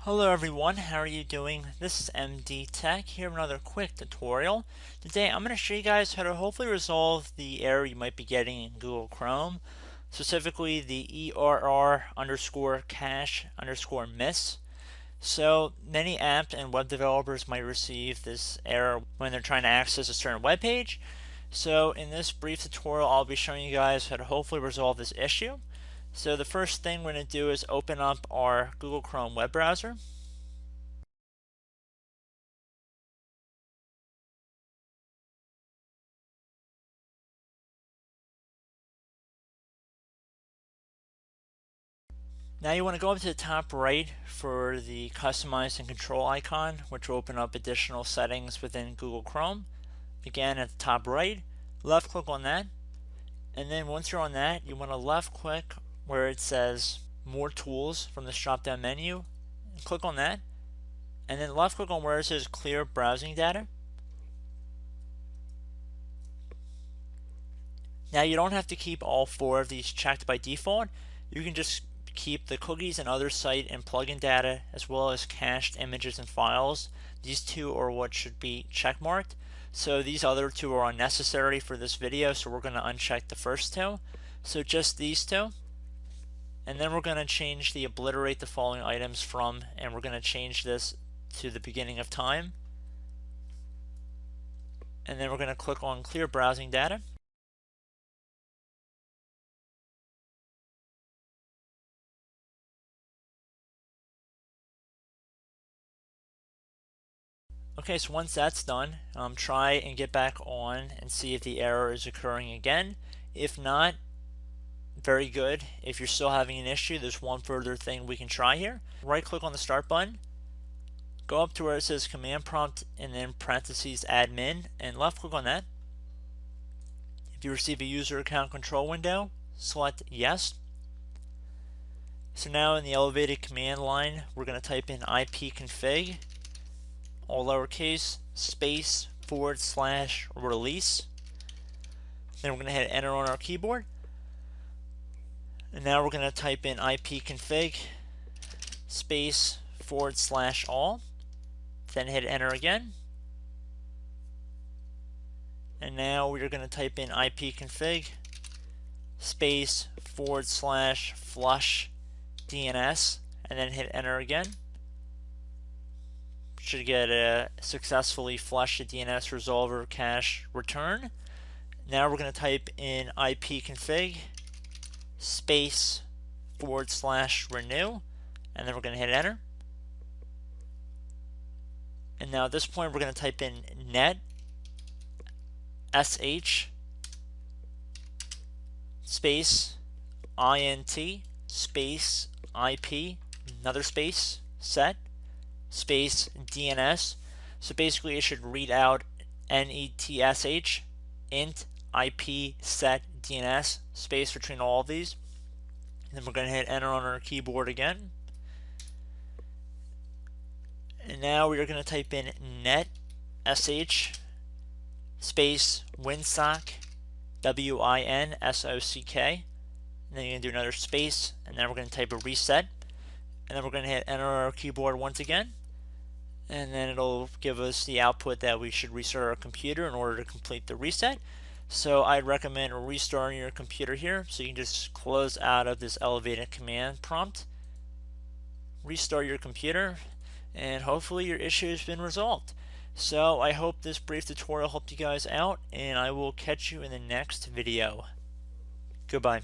Hello everyone, how are you doing? This is MD Tech here with another quick tutorial. Today I'm going to show you guys how to hopefully resolve the error you might be getting in Google Chrome, specifically the ERR underscore cache underscore miss. So many apps and web developers might receive this error when they're trying to access a certain web page. So in this brief tutorial I'll be showing you guys how to hopefully resolve this issue. So the first thing we're going to do is open up our Google Chrome web browser. Now you want to go up to the top right for the customize and control icon, which will open up additional settings within Google Chrome. Again, at the top right, left click on that, and then once you're on that, you want to left click where it says more tools from the drop down menu, and click on that, and then left click on where it says clear browsing data. Now you don't have to keep all four of these checked by default. You can just keep the cookies and other site and plugin data, as well as cached images and files. These two are what should be checkmarked. So these other two are unnecessary for this video, so we're going to uncheck the first two. So just these two. And then we're going to change the obliterate the following items from, and we're going to change this to the beginning of time. And then we're going to click on clear browsing data. Okay, so once that's done, try and get back on and see if the error is occurring again. If not, very good. If you're still having an issue, there's one further thing we can try here. Right click on the start button, go up to where it says command prompt and then parentheses admin, and left click on that. If you receive a user account control window, select yes. So now in the elevated command line, we're going to type in ipconfig, all lowercase, space, / release. Then we're going to hit enter on our keyboard. And now we're going to type in ipconfig, space, / all. Then hit enter again. And now we're going to type in ipconfig, space, / flush DNS, and then hit enter again. Should get a successfully flush the DNS resolver cache return. Now we're going to type in ipconfig, space, / renew, and then we're going to hit enter. And now at this point we're going to type in net sh space int space ip, another space, set space DNS. So basically it should read out netsh int ip set DNS space between all of these. And then we're going to hit enter on our keyboard again. And now we are going to type in net sh space winsock winsock, and then you're going to do another space, and then we're going to type a reset, and then we're going to hit enter on our keyboard once again, and then it'll give us the output that we should restart our computer in order to complete the reset. So I'd recommend restarting your computer here, so you can just close out of this elevated command prompt, restart your computer, and hopefully your issue has been resolved. So I hope this brief tutorial helped you guys out, and I will catch you in the next video. Goodbye.